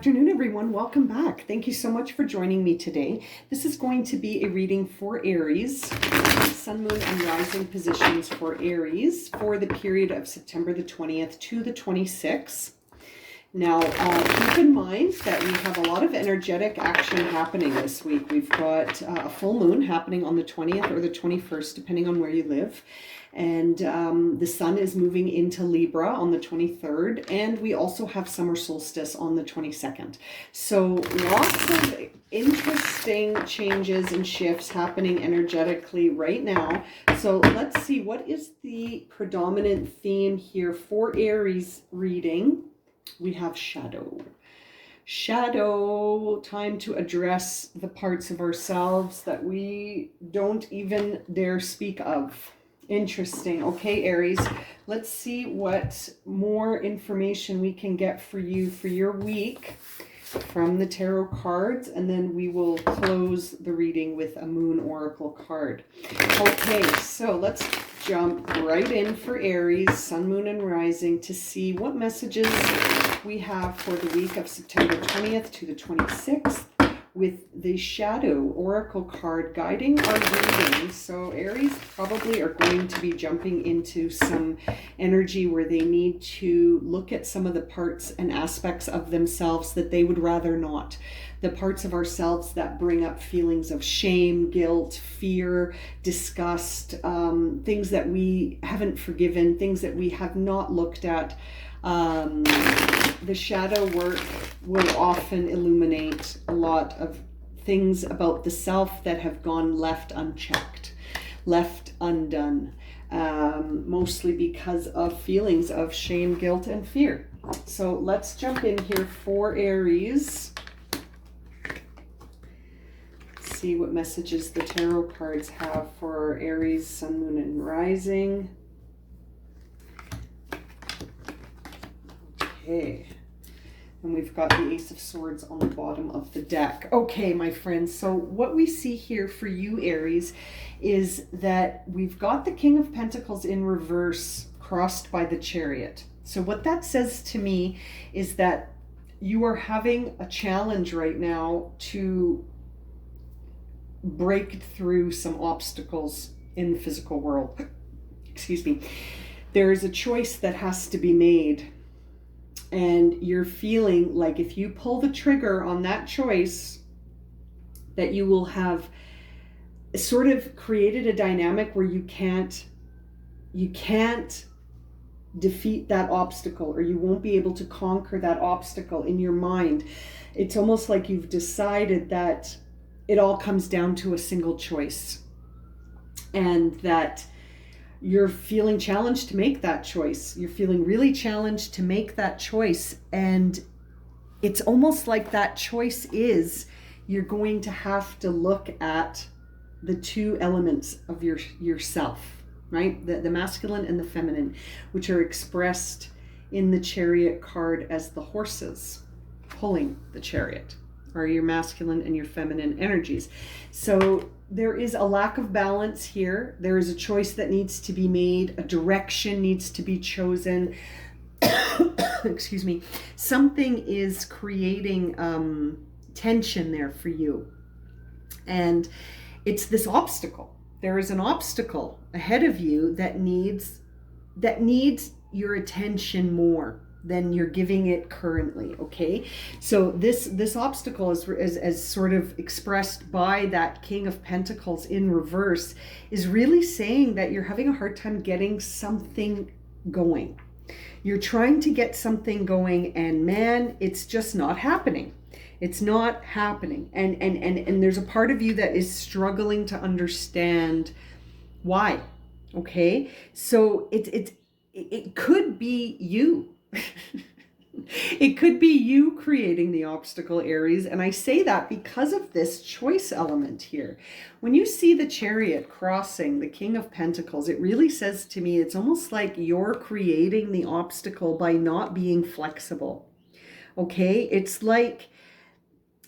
afternoon, everyone. Welcome back. Thank you so much for joining me today. This is going to be a reading for Aries, Sun, Moon, and Rising positions for Aries for the period of September the 20th to the 26th. Now, keep in mind that we have a lot of energetic action happening this week. We've got a full moon happening on the 20th or the 21st, depending on where you live. And the sun is moving into Libra on the 23rd. And we also have summer solstice on the 22nd. So lots of interesting changes and shifts happening energetically right now. So let's see, what is the predominant theme here for Aries reading? We have shadow. Shadow, time to address the parts of ourselves that we don't even dare speak of. Interesting. Okay, Aries, let's see what more information we can get for you for your week from the tarot cards, and then we will close the reading with a moon oracle card. Okay, so let's jump right in for Aries, Sun, Moon, and Rising to see what messages we have for the week of September 20th to the 26th with the Shadow Oracle card guiding our reading. So Aries probably are going to be jumping into some energy where they need to look at some of the parts and aspects of themselves that they would rather not. The parts of ourselves that bring up feelings of shame, guilt, fear, disgust, things that we haven't forgiven, things that we have not looked at. The shadow work will often illuminate a lot of things about the self that have gone left unchecked, left undone, mostly because of feelings of shame, guilt, and fear. So let's jump in here for Aries. See what messages the tarot cards have for Aries, Sun, Moon, and Rising. Okay, and we've got the Ace of Swords on the bottom of the deck. Okay, my friends, so what we see here for you, Aries, is that we've got the King of Pentacles in reverse crossed by the Chariot. So what that says to me is that you are having a challenge right now to break through some obstacles in the physical world. Excuse me. There is a choice that has to be made. And you're feeling like if you pull the trigger on that choice, that you will have sort of created a dynamic where you can't defeat that obstacle, or you won't be able to conquer that obstacle in your mind. It's almost like you've decided that it all comes down to a single choice, and that you're feeling challenged to make that choice. You're feeling really challenged to make that choice. And it's almost like that choice is you're going to have to look at the two elements of yourself, right? The masculine and the feminine, which are expressed in the Chariot card as the horses pulling the chariot, or your masculine and your feminine energies. So there is a lack of balance here. There is a choice that needs to be made. A direction needs to be chosen. Excuse me. Something is creating tension there for you. And it's this obstacle. There is an obstacle ahead of you that needs your attention more than you're giving it currently. Okay, so this obstacle is sort of expressed by that King of Pentacles in reverse, is really saying that you're having a hard time getting something going. You're trying to get something going, and man, it's just not happening. It's not happening. And there's a part of you that is struggling to understand why. Okay, so it could be you. It could be you creating the obstacle, Aries. And I say that because of this choice element here. When you see the Chariot crossing the King of Pentacles, it really says to me, it's almost like you're creating the obstacle by not being flexible. Okay, it's like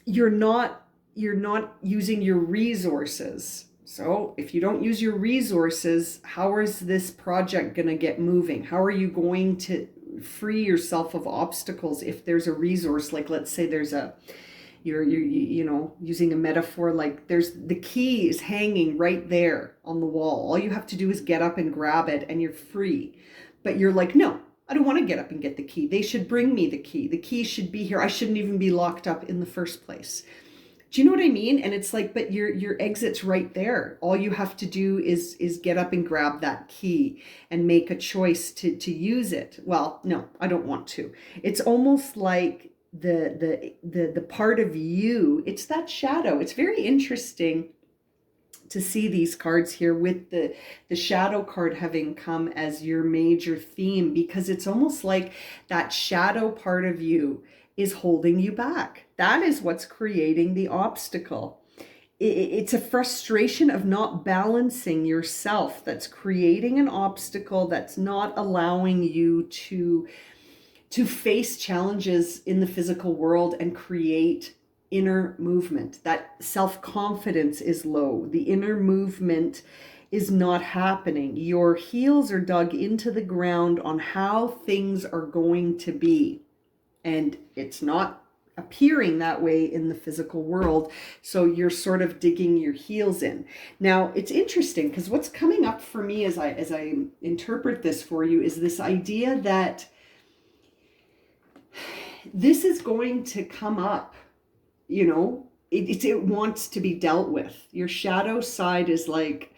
you're not using your resources. So if you don't use your resources, how is this project going to get moving? How are you going to free yourself of obstacles if there's a resource. Like, let's say there's a, you're using a metaphor, like there's the key is hanging right there on the wall. All you have to do is get up and grab it and you're free. But you're like, no, I don't want to get up and get the key. They should bring me the key. The key should be here. I shouldn't even be locked up in the first place. Do you know what I mean? And it's like, but your exit's right there. All you have to do is get up and grab that key and make a choice to use it. Well, no, I don't want to. It's almost like the part of you, it's that shadow. It's very interesting to see these cards here with the shadow card having come as your major theme, because it's almost like that shadow part of you is holding you back. That is what's creating the obstacle. It's a frustration of not balancing yourself that's creating an obstacle, that's not allowing you to face challenges in the physical world and create inner movement. That self-confidence is low. The inner movement is not happening. Your heels are dug into the ground on how things are going to be. And it's not appearing that way in the physical world. So you're sort of digging your heels in. Now, it's interesting because what's coming up for me as I interpret this for you is this idea that this is going to come up, it wants to be dealt with. Your shadow side is like,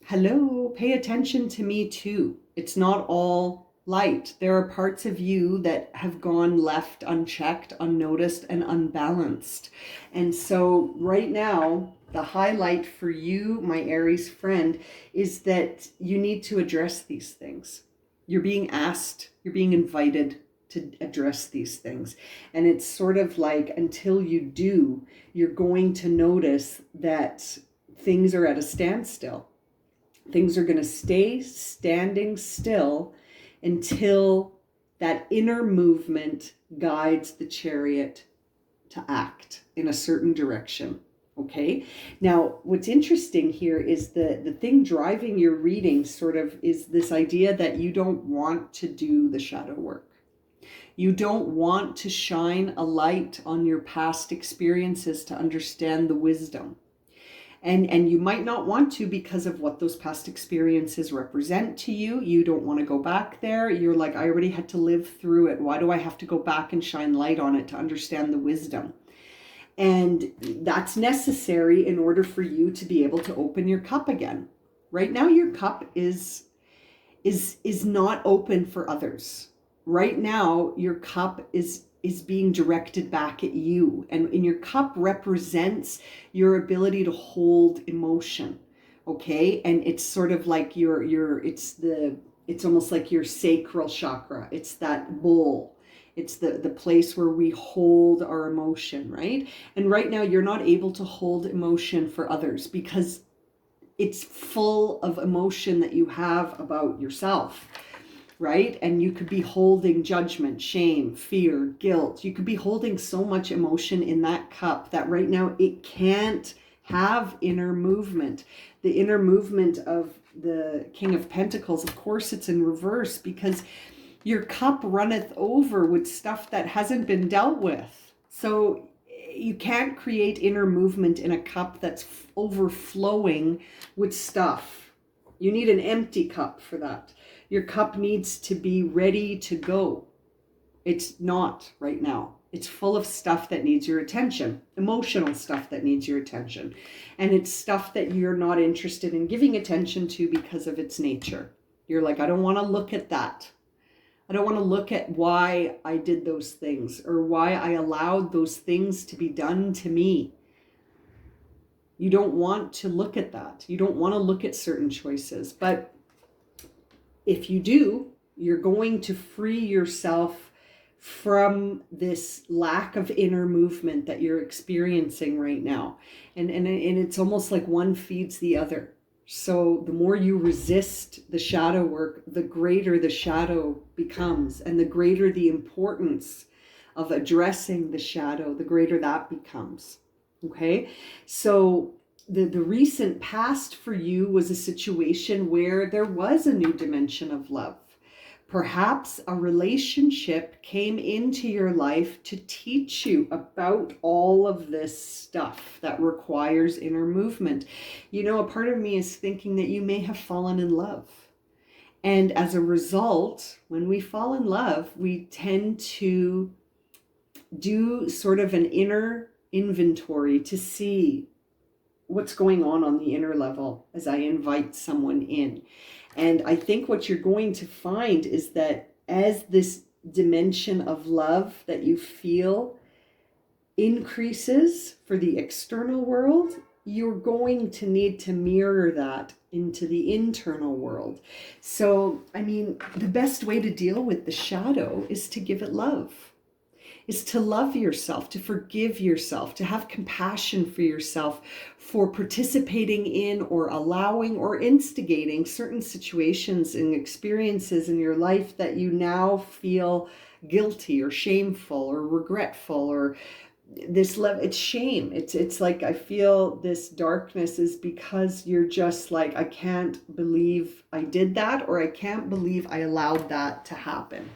hello, pay attention to me too. It's not all light. There are parts of you that have gone left unchecked, unnoticed, and unbalanced. And so right now, the highlight for you, my Aries friend, is that you need to address these things. You're being asked, you're being invited to address these things. And it's sort of like, until you do, you're going to notice that things are at a standstill. Things are going to stay standing still until that inner movement guides the chariot to act in a certain direction. Okay. Now, what's interesting here is the thing driving your reading sort of is this idea that you don't want to do the shadow work. You don't want to shine a light on your past experiences to understand the wisdom. And you might not want to because of what those past experiences represent to you. You don't want to go back there. You're like, I already had to live through it. Why do I have to go back and shine light on it to understand the wisdom? And that's necessary in order for you to be able to open your cup again. Right now, your cup is not open for others. Right now, your cup is being directed back at you. And your cup represents your ability to hold emotion. Okay. And it's sort of like it's almost like your sacral chakra. It's that bowl. It's the place where we hold our emotion, right? And right now you're not able to hold emotion for others because it's full of emotion that you have about yourself. Right? And you could be holding judgment, shame, fear, guilt. You could be holding so much emotion in that cup that right now it can't have inner movement. The inner movement of the King of Pentacles, of course, it's in reverse because your cup runneth over with stuff that hasn't been dealt with. So you can't create inner movement in a cup that's overflowing with stuff. You need an empty cup for that. Your cup needs to be ready to go. It's not right now. It's full of stuff that needs your attention, emotional stuff that needs your attention. And it's stuff that you're not interested in giving attention to because of its nature. You're like, I don't want to look at that. I don't want to look at why I did those things or why I allowed those things to be done to me. You don't want to look at that. You don't want to look at certain choices. But if you do, you're going to free yourself from this lack of inner movement that you're experiencing right now. And it's almost like one feeds the other. So the more you resist the shadow work, the greater the shadow becomes, and the greater the importance of addressing the shadow, the greater that becomes. Okay? So the recent past for you was a situation where there was a new dimension of love. Perhaps a relationship came into your life to teach you about all of this stuff that requires inner movement. You know, a part of me is thinking that you may have fallen in love. And as a result, when we fall in love, we tend to do sort of an inner inventory to see what's going on the inner level as I invite someone in. And I think what you're going to find is that as this dimension of love that you feel increases for the external world, you're going to need to mirror that into the internal world. So, I mean, the best way to deal with the shadow is to give it love. Is to love yourself, to forgive yourself, to have compassion for yourself for participating in or allowing or instigating certain situations and experiences in your life that you now feel guilty or shameful or regretful or this level. It's shame. It's like I feel this darkness is because you're just like, I can't believe I did that, or I can't believe I allowed that to happen.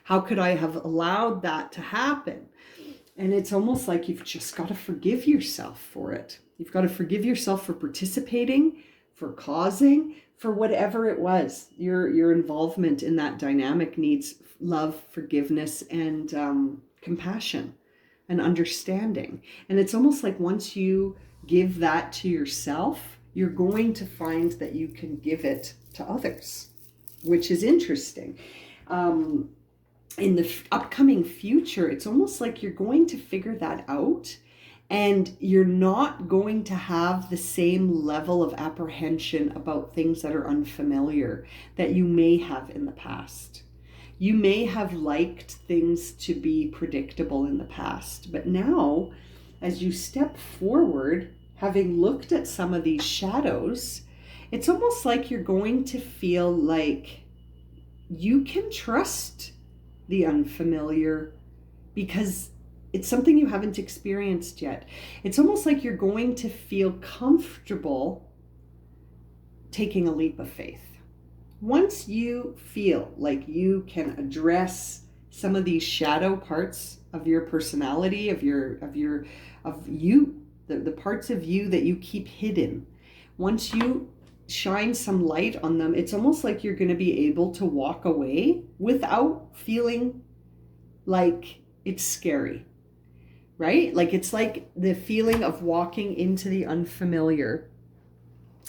How could I have allowed that to happen? And it's almost like you've just got to forgive yourself for it. You've got to forgive yourself for participating, for causing, for whatever it was. Your involvement in that dynamic needs love, forgiveness, and compassion and understanding. And it's almost like once you give that to yourself, you're going to find that you can give it to others, which is interesting. In the upcoming future, it's almost like you're going to figure that out, and you're not going to have the same level of apprehension about things that are unfamiliar that you may have in the past. You may have liked things to be predictable in the past, but now, as you step forward, having looked at some of these shadows, it's almost like you're going to feel like you can trust the unfamiliar because it's something you haven't experienced yet. It's almost like you're going to feel comfortable taking a leap of faith. Once you feel like you can address some of these shadow parts of your personality, of you, the parts of you that you keep hidden, once you shine some light on them, it's almost like you're going to be able to walk away without feeling like it's scary, right? Like it's like the feeling of walking into the unfamiliar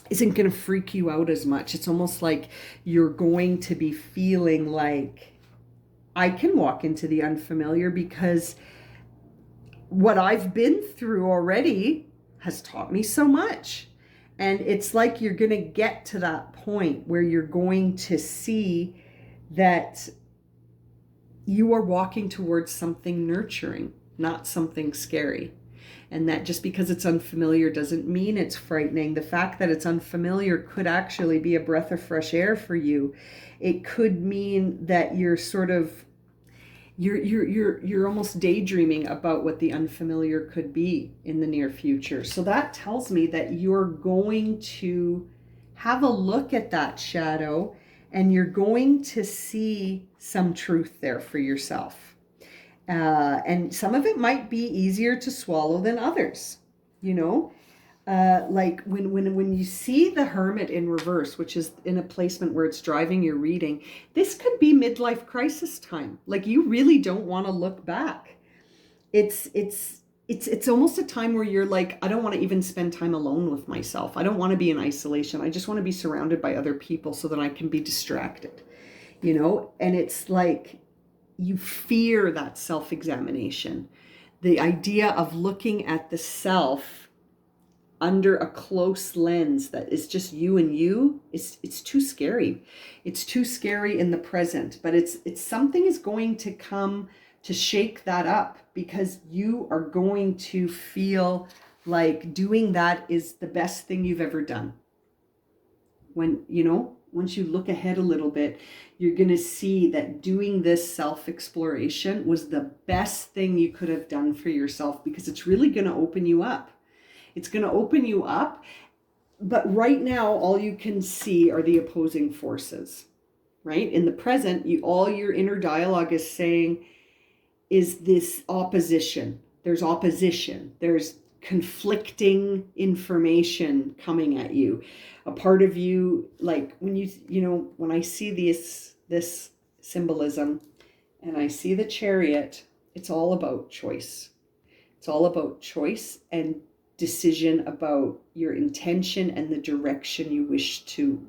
isn't going to freak you out as much. It's almost like you're going to be feeling like I can walk into the unfamiliar because what I've been through already has taught me so much. And it's like you're going to get to that point where you're going to see that you are walking towards something nurturing, not something scary. And that just because it's unfamiliar doesn't mean it's frightening. The fact that it's unfamiliar could actually be a breath of fresh air for you. It could mean that you're sort of you're almost daydreaming about what the unfamiliar could be in the near future. So that tells me that you're going to have a look at that shadow and you're going to see some truth there for yourself. And some of it might be easier to swallow than others, you know? Like when you see the Hermit in reverse, which is in a placement where it's driving your reading, this could be midlife crisis time. Like you really don't want to look back. It's almost a time where you're like, I don't want to even spend time alone with myself. I don't want to be in isolation. I just want to be surrounded by other people so that I can be distracted, you know? And it's like you fear that self-examination. The idea of looking at the self under a close lens that is just you and you, it's too scary. It's too scary in the present, but it's something is going to come to shake that up, because you are going to feel like doing that is the best thing you've ever done. When, you know, once you look ahead a little bit, you're going to see that doing this self-exploration was the best thing you could have done for yourself, because it's really going to open you up. It's going to open you up. But right now, all you can see are the opposing forces, right? In the present, all your inner dialogue is saying is this opposition. There's opposition. There's conflicting information coming at you. A part of you, like when when I see this symbolism and I see the Chariot, it's all about choice. It's all about choice and decision about your intention and the direction you wish to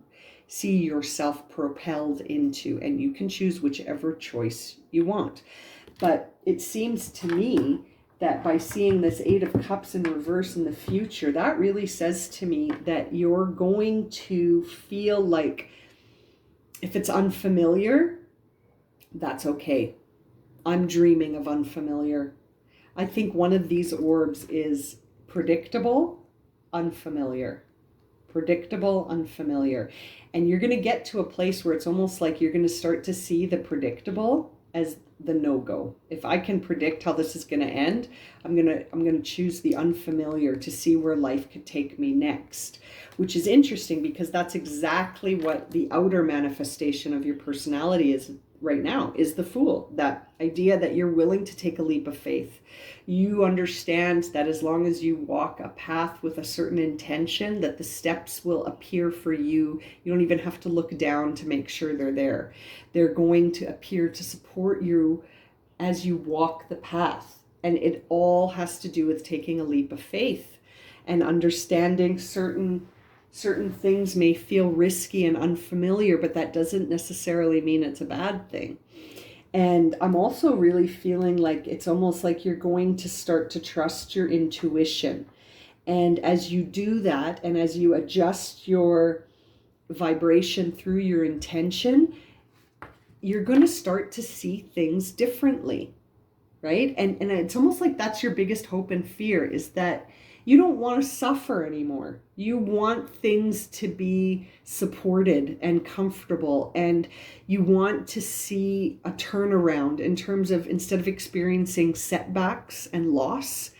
see yourself propelled into. And you can choose whichever choice you want. But it seems to me that by seeing this Eight of Cups in reverse in the future, that really says to me that you're going to feel like if it's unfamiliar, that's okay. I'm dreaming of unfamiliar. I think one of these orbs is predictable, unfamiliar. Predictable, unfamiliar. And you're going to get to a place where it's almost like you're going to start to see the predictable as the no-go. If I can predict how this is going to end, I'm going to choose the unfamiliar to see where life could take me next, which is interesting because that's exactly what the outer manifestation of your personality is right now, is the Fool. That idea that you're willing to take a leap of faith. You understand that as long as you walk a path with a certain intention, that the steps will appear for you. You don't even have to look down to make sure they're there. They're going to appear to support you as you walk the path. And it all has to do with taking a leap of faith and understanding certain things may feel risky and unfamiliar, but that doesn't necessarily mean it's a bad thing. And I'm also really feeling like it's almost like you're going to start to trust your intuition. And as you do that, and as you adjust your vibration through your intention, you're going to start to see things differently, right? And it's almost like that's your biggest hope and fear, is that you don't want to suffer anymore. You want things to be supported and comfortable, and you want to see a turnaround in terms of, instead of experiencing setbacks and loss,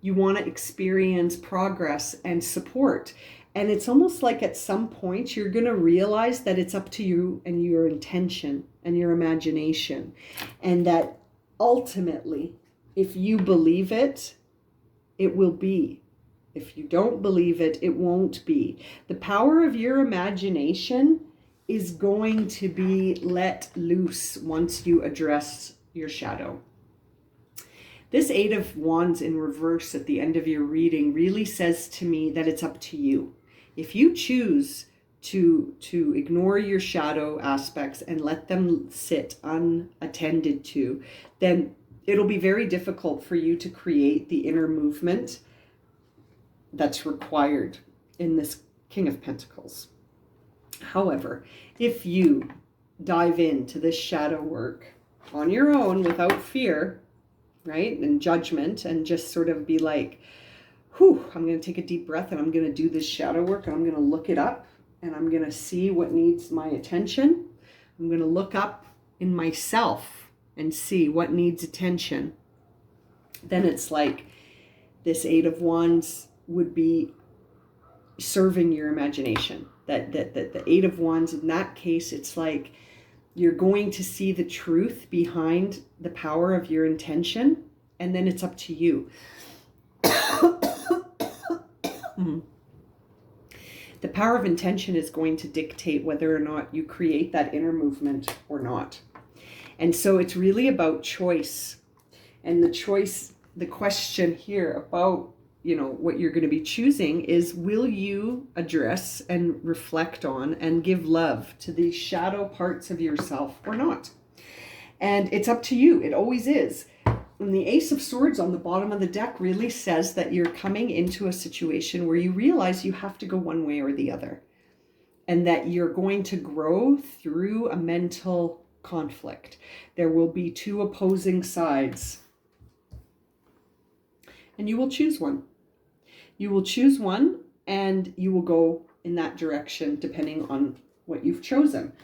you want to experience progress and support. And it's almost like at some point you're going to realize that it's up to you and your intention and your imagination, and that ultimately, if you believe it, it will be. If you don't believe it, it won't be. The power of your imagination is going to be let loose once you address your shadow. This Eight of Wands in reverse at the end of your reading really says to me that it's up to you. If you choose to ignore your shadow aspects and let them sit unattended to, then it'll be very difficult for you to create the inner movement that's required in this King of Pentacles. However, if you dive into this shadow work on your own without fear, right, and judgment, and just sort of be like, whew, I'm going to take a deep breath and I'm going to do this shadow work, and I'm going to look it up, and I'm going to see what needs my attention. I'm going to look up in myself and see what needs attention. Then it's like this Eight of Wands would be serving your imagination. That the Eight of Wands, in that case, it's like you're going to see the truth behind the power of your intention, and then it's up to you. The power of intention is going to dictate whether or not you create that inner movement or not. And so it's really about choice. And the question here about, what you're going to be choosing is, will you address and reflect on and give love to these shadow parts of yourself or not? And it's up to you. It always is. And the Ace of Swords on the bottom of the deck really says that you're coming into a situation where you realize you have to go one way or the other, and that you're going to grow through a mental conflict. There will be two opposing sides, and you will choose one. You will choose one, and you will go in that direction depending on what you've chosen.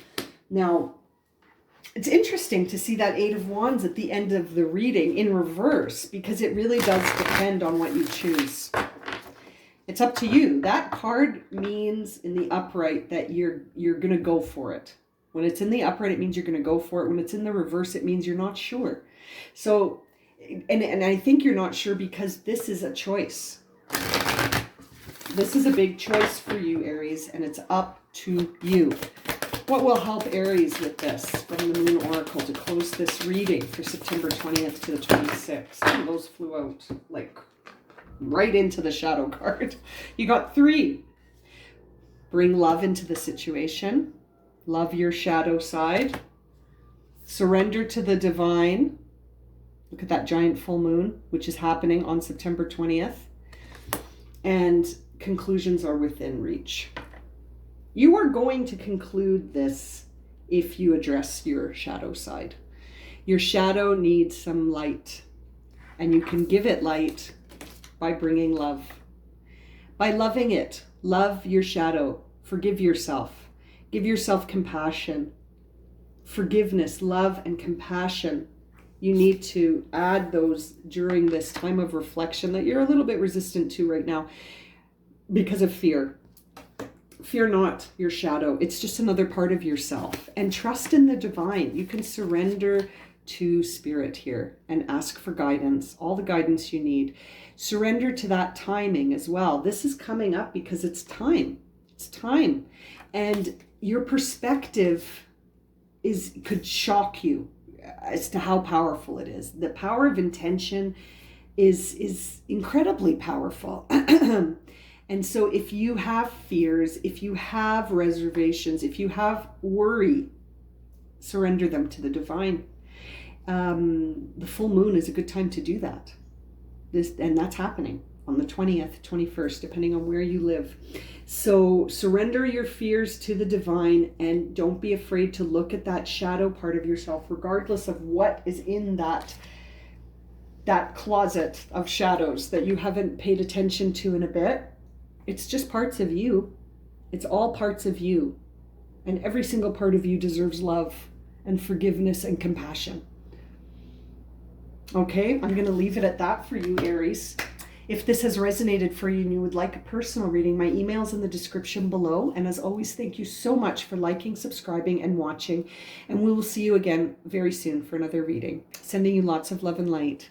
Now, it's interesting to see that Eight of Wands at the end of the reading in reverse, because it really does depend on what you choose. It's up to you. That card means in the upright that you're going to go for it. When it's in the upright, it means you're going to go for it. When it's in the reverse, it means you're not sure. So, and I think you're not sure because this is a choice. This is a big choice for you, Aries, and it's up to you. What will help Aries with this from the Moon Oracle to close this reading for September 20th to the 26th? Oh, those flew out like right into the shadow card. You got 3. Bring love into the situation. Love your shadow side. Surrender to the divine. Look at that giant full moon, which is happening on September 20th. And conclusions are within reach. You are going to conclude this if you address your shadow side. Your shadow needs some light, and you can give it light by bringing love. By loving it, love your shadow, forgive yourself, give yourself compassion. Forgiveness, love, and compassion. You need to add those during this time of reflection that you're a little bit resistant to right now because of fear. Fear not your shadow. It's just another part of yourself. And trust in the divine. You can surrender to spirit here and ask for guidance, all the guidance you need. Surrender to that timing as well. This is coming up because it's time. It's time. And your perspective could shock you as to how powerful it is. The power of intention is incredibly powerful. And so if you have fears, if you have reservations, if you have worry, surrender them to the divine. The full moon is a good time to do that. And that's happening on the 20th, 21st, depending on where you live. So surrender your fears to the divine, and don't be afraid to look at that shadow part of yourself, regardless of what is in that closet of shadows that you haven't paid attention to in a bit. It's just parts of you. It's all parts of you. And every single part of you deserves love and forgiveness and compassion. Okay, I'm going to leave it at that for you, Aries. If this has resonated for you and you would like a personal reading, my email's in the description below. And as always, thank you so much for liking, subscribing, and watching. And we will see you again very soon for another reading. Sending you lots of love and light.